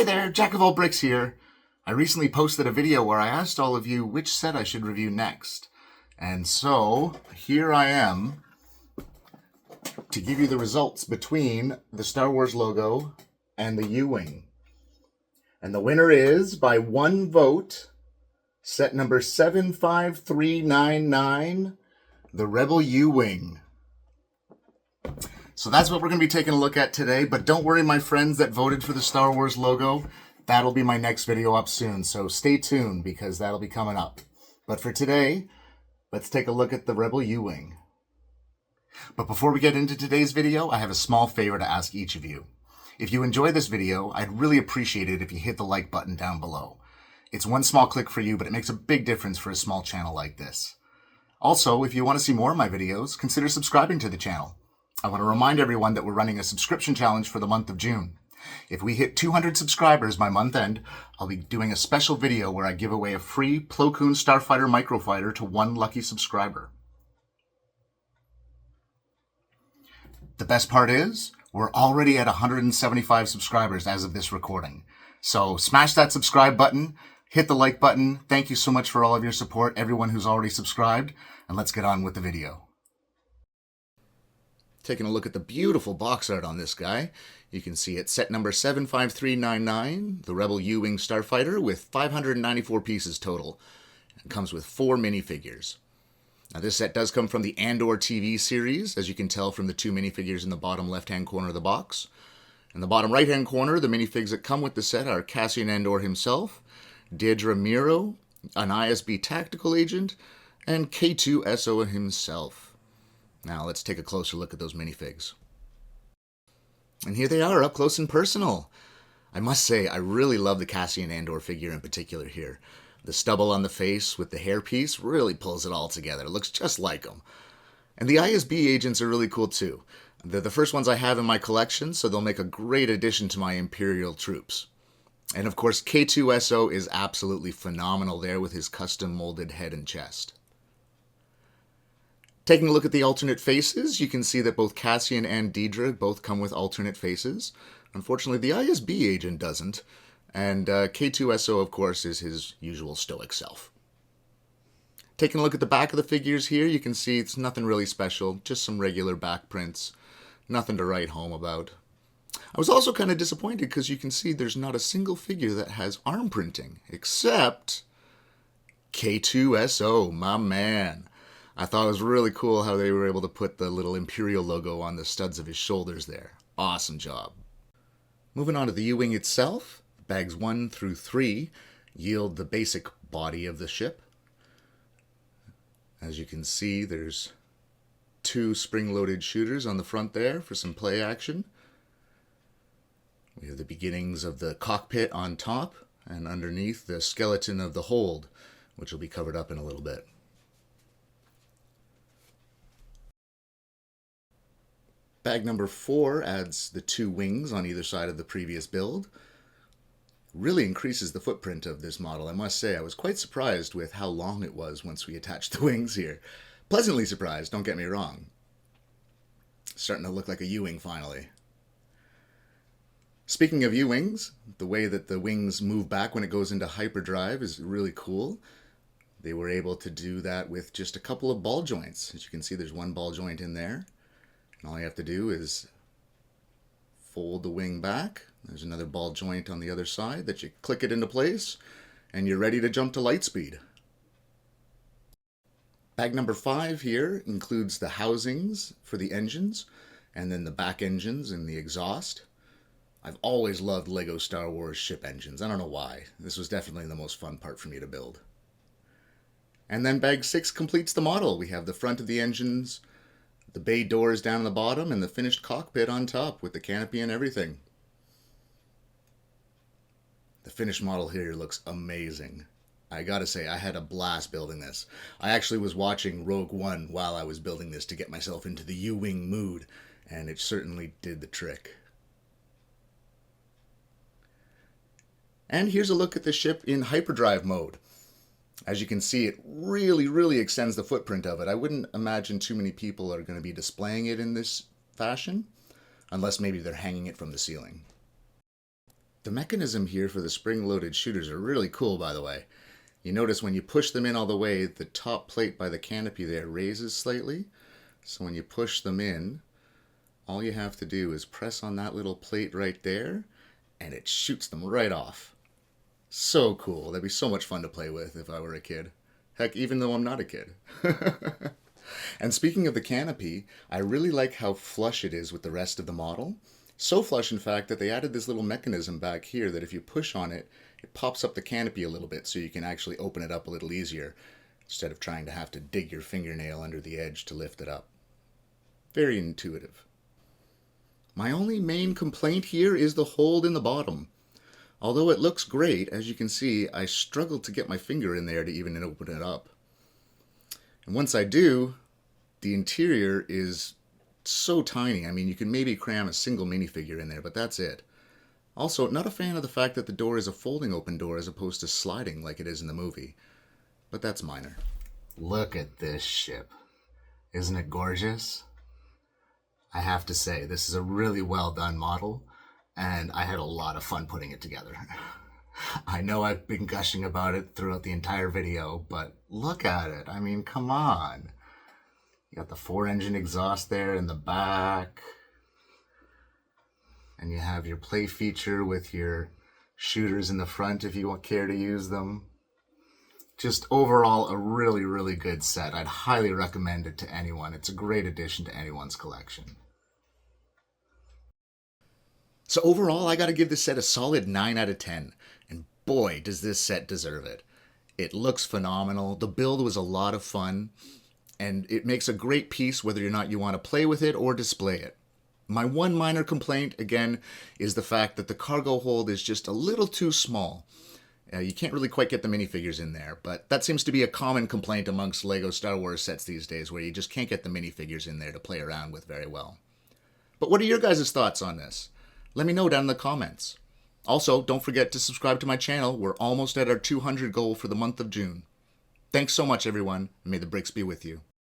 Hey there, Jack of all bricks here. I recently posted a video where I asked all of you which set I should review next. And so, here I am to give you the results between the Star Wars logo and the U-Wing. And the winner is, by one vote, set number 75399, the Rebel U-Wing. So that's what we're going to be taking a look at today, but don't worry, my friends that voted for the Star Wars logo. That'll be my next video up soon, so stay tuned because that'll be coming up. But for today, let's take a look at the Rebel U-Wing. But before we get into today's video, I have a small favor to ask each of you. If you enjoy this video, I'd really appreciate it if you hit the like button down below. It's one small click for you, but it makes a big difference for a small channel like this. Also, if you want to see more of my videos, consider subscribing to the channel. I want to remind everyone that we're running a subscription challenge for the month of June. If we hit 200 subscribers by month end, I'll be doing a special video where I give away a free Plo Koon Starfighter microfighter to one lucky subscriber. The best part is, we're already at 175 subscribers as of this recording. So smash that subscribe button, hit the like button. Thank you so much for all of your support, everyone who's already subscribed, and let's get on with the video. Taking a look at the beautiful box art on this guy, you can see it's set number 75399, the Rebel U-Wing Starfighter, with 594 pieces total. It comes with 4 minifigures. Now this set does come from the Andor TV series, as you can tell from the 2 minifigures in the bottom left-hand corner of the box. In the bottom right-hand corner, the minifigs that come with the set are Cassian Andor himself, Dedra Meero, an ISB tactical agent, and K2SO himself. Now let's take a closer look at those minifigs. And here they are, up close and personal. I must say, I really love the Cassian Andor figure in particular here. The stubble on the face with the hairpiece really pulls it all together. It looks just like him. And the ISB agents are really cool too. They're the first ones I have in my collection, so they'll make a great addition to my Imperial troops. And of course, K2SO is absolutely phenomenal there with his custom molded head and chest. Taking a look at the alternate faces, you can see that both Cassian and Dedra both come with alternate faces. Unfortunately, the ISB agent doesn't, and K2SO, of course, is his usual stoic self. Taking a look at the back of the figures here, you can see it's nothing really special, just some regular back prints, nothing to write home about. I was also kind of disappointed because you can see there's not a single figure that has arm printing, except K2SO, my man. I thought it was really cool how they were able to put the little Imperial logo on the studs of his shoulders there. Awesome job. Moving on to the U-Wing itself, bags 1 through 3 yield the basic body of the ship. As you can see, there's 2 spring-loaded shooters on the front there for some play action. We have the beginnings of the cockpit on top, and underneath the skeleton of the hold, which will be covered up in a little bit. Bag number 4 adds the 2 wings on either side of the previous build. Really increases the footprint of this model. I must say, I was quite surprised with how long it was once we attached the wings here. Pleasantly surprised, don't get me wrong. Starting to look like a U-Wing finally. Speaking of U-Wings, the way that the wings move back when it goes into hyperdrive is really cool. They were able to do that with just a couple of ball joints. As you can see, there's 1 ball joint in there. And all you have to do is fold the wing back. There's another ball joint on the other side that you click it into place, and you're ready to jump to light speed. Bag number 5 here includes the housings for the engines, and then the back engines and the exhaust. I've always loved LEGO Star Wars ship engines. I don't know why. This was definitely the most fun part for me to build. And then bag 6 completes the model. We have the front of the engines, the bay doors down on the bottom, and the finished cockpit on top with the canopy and everything. The finished model here looks amazing. I gotta say, I had a blast building this. I actually was watching Rogue One while I was building this to get myself into the U-Wing mood, and it certainly did the trick. And here's a look at the ship in hyperdrive mode. As you can see, it really extends the footprint of it. I wouldn't imagine too many people are going to be displaying it in this fashion, unless maybe they're hanging it from the ceiling. The mechanism here for the spring-loaded shooters are really cool, by the way. You notice when you push them in all the way, the top plate by the canopy there raises slightly. So when you push them in, all you have to do is press on that little plate right there, and it shoots them right off. So cool. That'd be so much fun to play with if I were a kid. Heck, even though I'm not a kid. And speaking of the canopy, I really like how flush it is with the rest of the model. So flush, in fact, that they added this little mechanism back here that if you push on it, it pops up the canopy a little bit so you can actually open it up a little easier instead of trying to have to dig your fingernail under the edge to lift it up. Very intuitive. My only main complaint here is the hold in the bottom. Although it looks great, as you can see, I struggled to get my finger in there to even open it up. And once I do, the interior is so tiny. I mean, you can maybe cram a single minifigure in there, but that's it. Also, not a fan of the fact that the door is a folding open door as opposed to sliding like it is in the movie. But that's minor. Look at this ship. Isn't it gorgeous? I have to say, this is a really well done model, and I had a lot of fun putting it together. I know I've been gushing about it throughout the entire video, but look at it. I mean, come on. You got the 4-engine exhaust there in the back. And you have your play feature with your shooters in the front if you care to use them. Just overall, a really, really good set. I'd highly recommend it to anyone. It's a great addition to anyone's collection. So overall, I got to give this set a solid 9 out of 10. And boy, does this set deserve it. It looks phenomenal. The build was a lot of fun. And it makes a great piece whether or not you want to play with it or display it. My one minor complaint, again, is the fact that the cargo hold is just a little too small. You can't really quite get the minifigures in there, but that seems to be a common complaint amongst LEGO Star Wars sets these days, where you just can't get the minifigures in there to play around with very well. But what are your guys' thoughts on this? Let me know down in the comments. Also, don't forget to subscribe to my channel. We're almost at our 200 goal for the month of June. Thanks so much, everyone, and may the bricks be with you.